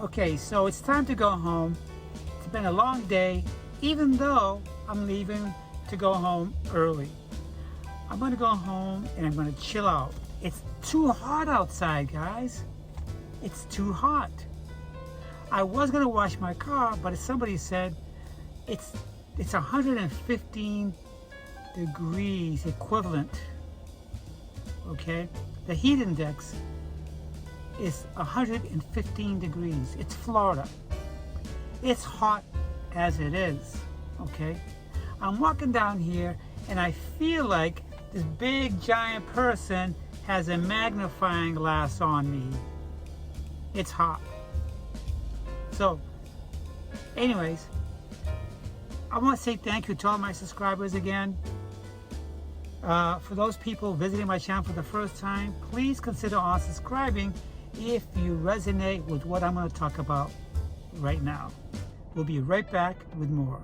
Okay, so it's time to go home. It's been a long day, even though I'm leaving to go home early. I'm gonna go home and I'm gonna chill out. It's too hot outside, guys. It's too hot. I was gonna wash my car, but somebody said it's 115 degrees equivalent. Okay, the heat index is 115 degrees. It's Florida. It's hot as it is. Okay, I'm walking down here and I feel like this big giant person has a magnifying glass on me. It's hot. So anyways, I want to say thank you to all my subscribers again. For those people visiting my channel for the first time, please consider unsubscribing if you resonate with what I'm going to talk about right now. We'll be right back with more.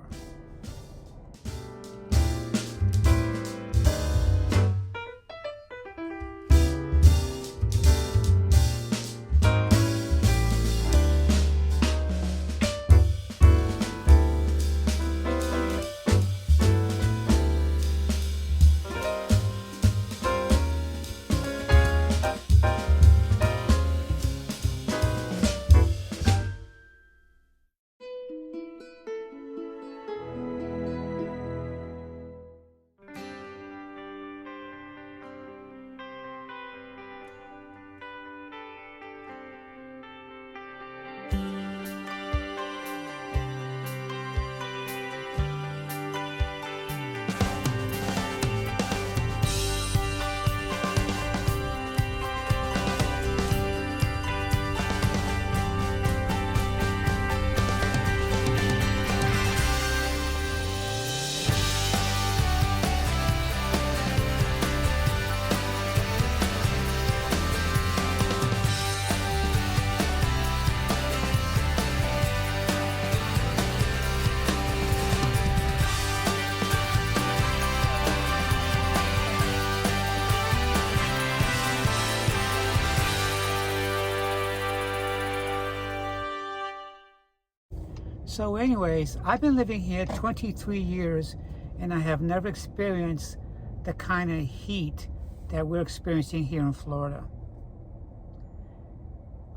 So anyways, I've been living here 23 years and I have never experienced the kind of heat that we're experiencing here in Florida.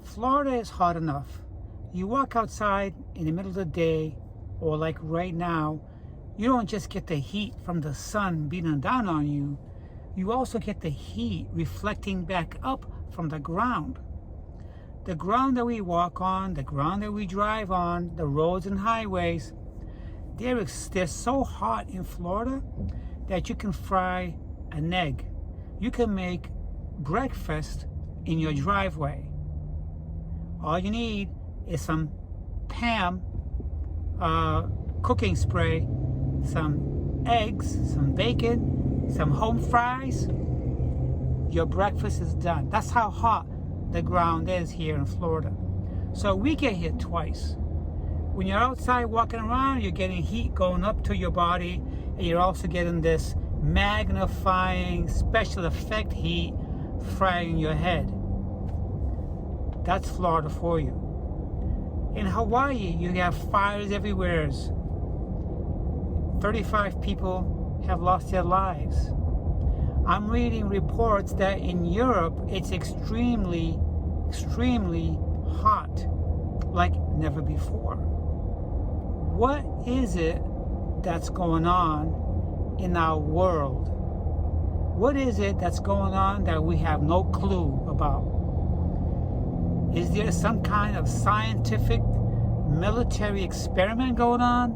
Florida is hot enough. You walk outside in the middle of the day, or like right now, you don't just get the heat from the sun beating down on you, you also get the heat reflecting back up from the ground. The ground that we walk on, the ground that we drive on, the roads and highways, they're so hot in Florida that you can fry an egg. You can make breakfast in your driveway. All you need is some Pam cooking spray, some eggs, some bacon, some home fries. Your breakfast is done. That's how hot the ground is here in Florida. So we get hit twice. When you're outside walking around, you're getting heat going up to your body, and you're also getting this magnifying special effect heat frying your head. That's Florida for you. In Hawaii, you have fires everywhere. 35 people have lost their lives. I'm reading reports that in Europe it's extremely hot, like never before. What is it that's going on in our world? What is it that's going on that we have no clue about? Is there some kind of scientific military experiment going on?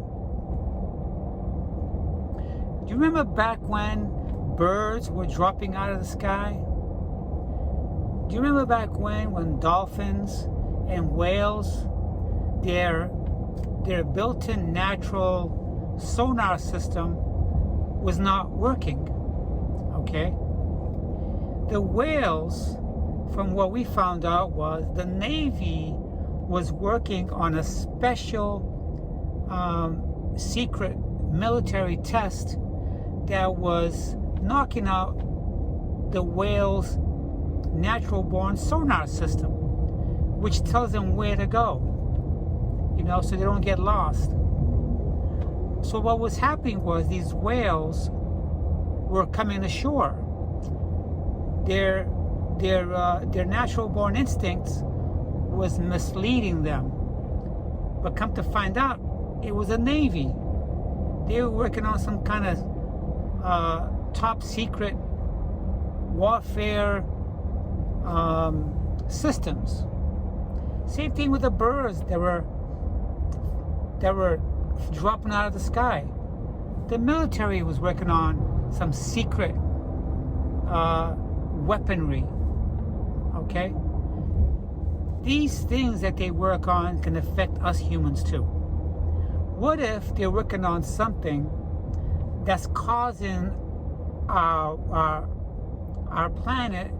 Do you remember back when birds were dropping out of the sky? Do you remember back when dolphins and whales, their built-in natural sonar system was not working? Okay? The whales, from what we found out, was the Navy was working on a special secret military test that was knocking out the whale's natural born sonar system, which tells them where to go, so they don't get lost. So what was happening was these whales were coming ashore. Their natural born instincts was misleading them. But come to find out, it was a Navy. They were working on some kind of top secret warfare systems. Same thing with the birds that were dropping out of the sky. The military was working on some secret weaponry. Okay? These things that they work on can affect us humans too. What if they're working on something that's causing our planet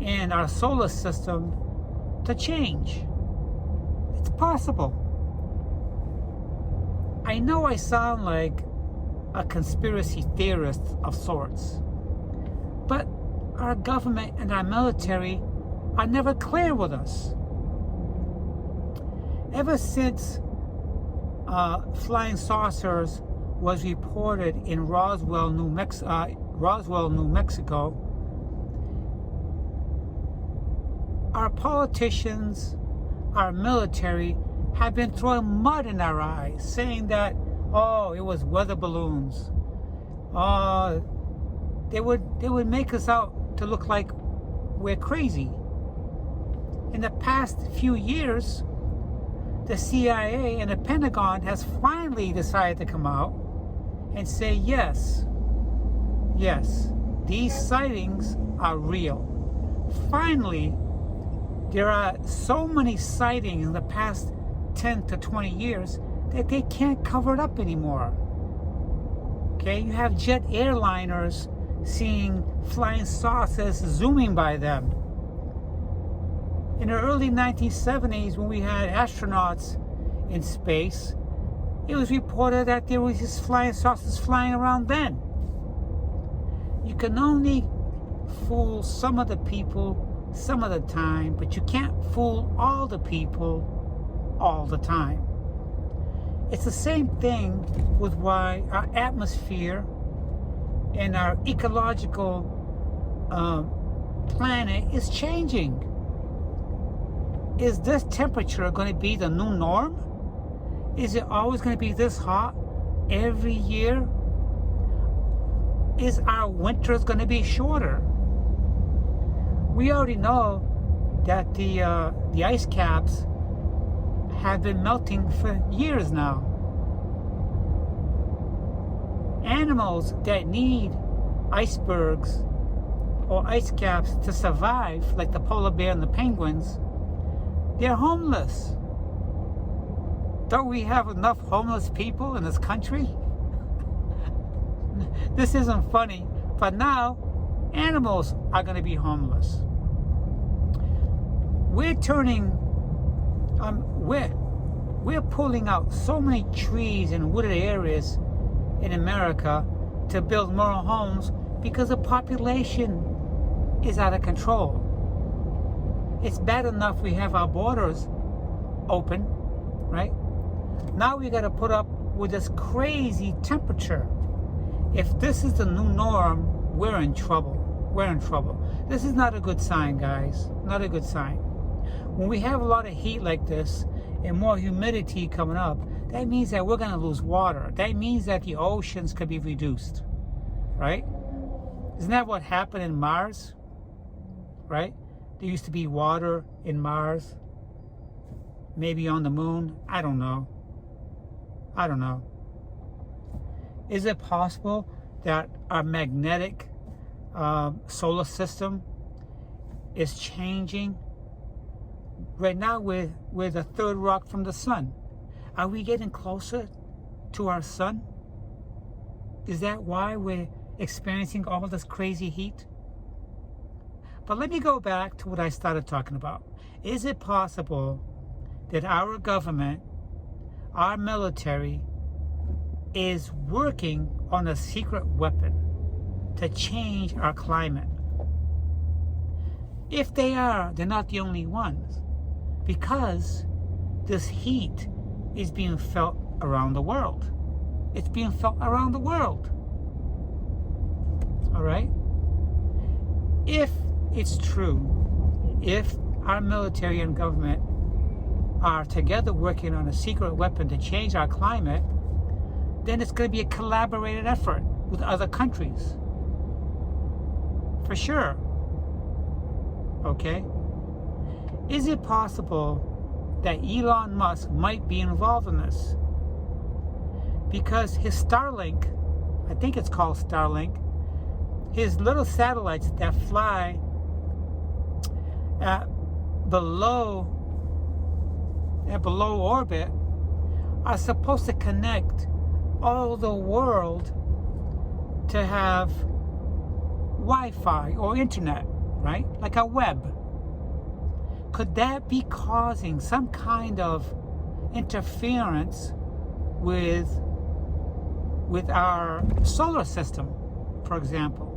and our solar system to change? It's possible. I know I sound like a conspiracy theorist of sorts, but our government and our military are never clear with us. Ever since flying saucers was reported in Roswell, New Mexico, our politicians, our military have been throwing mud in our eyes, saying that, oh, it was weather balloons. They would make us out to look like we're crazy. In the past few years, the CIA and the Pentagon has finally decided to come out and say, yes, these sightings are real. Finally, there are so many sightings in the past 10 to 20 years that they can't cover it up anymore. Okay, you have jet airliners seeing flying saucers zooming by them. In the early 1970s, when we had astronauts in space, it was reported that there was just flying saucers flying around then. You can only fool some of the people some of the time, but you can't fool all the people all the time. It's the same thing with why our atmosphere and our ecological planet is changing. Is this temperature going to be the new norm? Is it always going to be this hot every year? Is our winters going to be shorter? We already know that the ice caps have been melting for years now. Animals that need icebergs or ice caps to survive, like the polar bear and the penguins, they're homeless. Don't we have enough homeless people in this country? This isn't funny, but now animals are going to be homeless. We're pulling out so many trees and wooded areas in America to build more homes because the population is out of control. It's bad enough we have our borders open, right? Now we got to put up with this crazy temperature. If this is the new norm, we're in trouble. We're in trouble. This is not a good sign, guys. Not a good sign. When we have a lot of heat like this and more humidity coming up, that means that we're going to lose water. That means that the oceans could be reduced, right? Isn't that what happened in Mars, right? There used to be water in Mars, maybe on the moon. I don't know. Is it possible that our magnetic solar system is changing? Right now we're the third rock from the sun. Are we getting closer to our sun? Is that why we're experiencing all this crazy heat? But let me go back to what I started talking about. Is it possible that our government, our military, is working on a secret weapon to change our climate? If they are, they're not the only ones. Because this heat is being felt around the world. It's being felt around the world. All right? If it's true, if our military and government are together working on a secret weapon to change our climate, then it's going to be a collaborated effort with other countries. For sure. Okay? Is it possible that Elon Musk might be involved in this? Because his Starlink, I think it's called Starlink, his little satellites that fly at below orbit are supposed to connect all the world to have Wi-Fi or internet, right? Like a web. Could that be causing some kind of interference with our solar system, for example?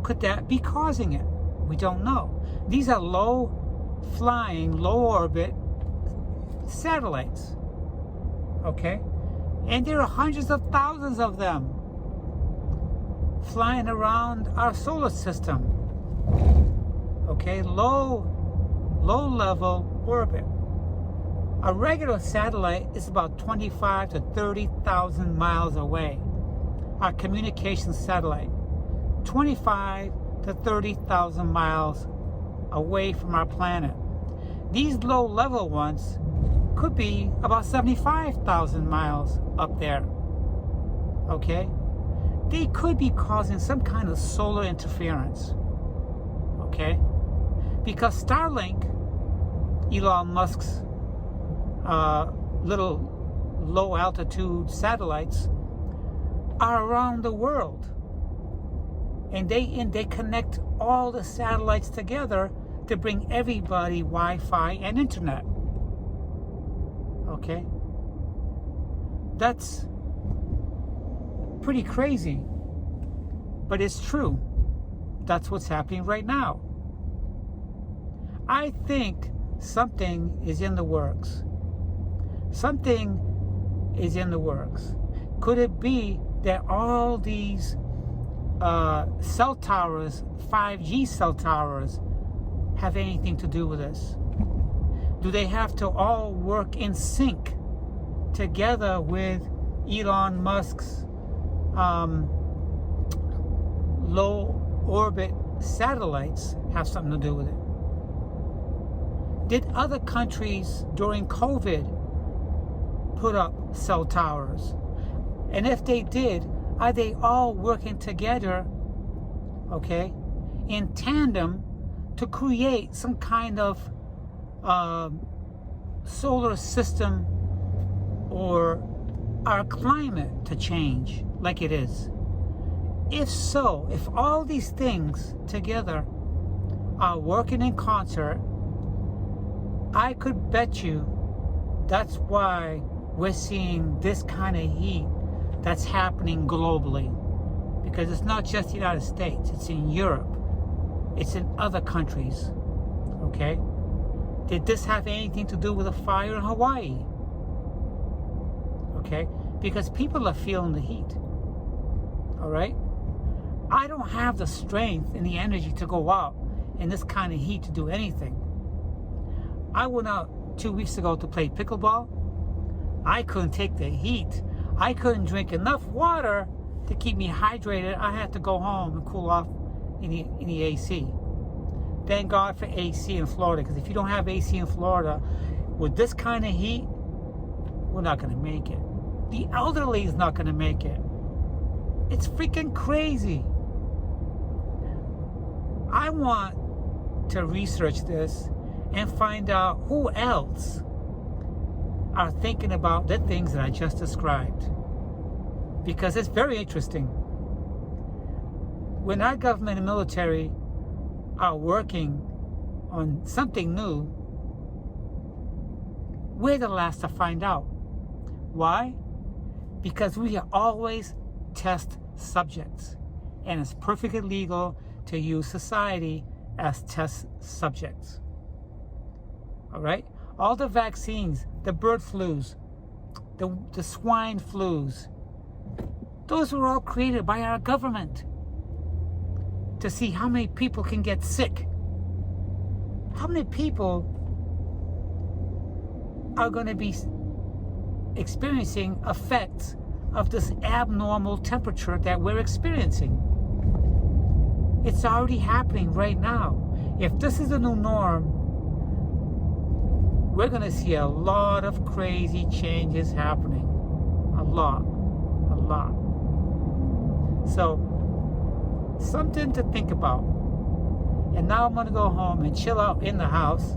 Could that be causing it? We don't know. These are low-flying, low-orbit satellites, okay? And there are hundreds of thousands of them flying around our solar system, okay? Low-level orbit. A regular satellite is about 25 to 30,000 miles away. Our communication satellite, 25 to 30,000 miles away from our planet. These low-level ones could be about 75,000 miles up there, okay? They could be causing some kind of solar interference, okay? Because Starlink, Elon Musk's little low-altitude satellites, are around the world. And they connect all the satellites together to bring everybody Wi-Fi and internet. Okay? That's pretty crazy. But it's true. That's what's happening right now. I think something is in the works. Something is in the works. Could it be that all these cell towers, 5G cell towers, have anything to do with this? Do they have to all work in sync together with Elon Musk's low orbit satellites have something to do with it? Did other countries during COVID put up cell towers? And if they did, are they all working together, okay, in tandem to create some kind of solar system or our climate to change like it is? If so, if all these things together are working in concert, I could bet you that's why we're seeing this kind of heat that's happening globally. Because it's not just the United States, it's in Europe, it's in other countries, okay? Did this have anything to do with a fire in Hawaii? Okay? Because people are feeling the heat, all right? I don't have the strength and the energy to go out in this kind of heat to do anything. I went out 2 weeks ago to play pickleball. I couldn't take the heat. I couldn't drink enough water to keep me hydrated. I had to go home and cool off in the AC. Thank God for AC in Florida, because if you don't have AC in Florida, with this kind of heat, we're not going to make it. The elderly is not going to make it. It's freaking crazy. I want to research this and find out who else are thinking about the things that I just described. Because it's very interesting. When our government and military are working on something new, we're the last to find out. Why? Because we are always test subjects. And it's perfectly legal to use society as test subjects. All right? all the vaccines, the bird flus, the swine flus, those were all created by our government to see how many people can get sick. How many people are going to be experiencing effects of this abnormal temperature that we're experiencing? It's already happening right now. If this is the new norm, we're going to see a lot of crazy changes happening. A lot. So, something to think about. And now I'm going to go home and chill out in the house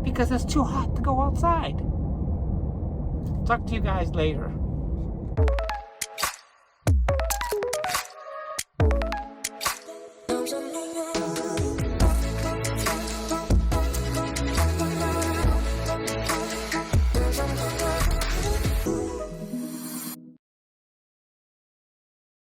because it's too hot to go outside. Talk to you guys later.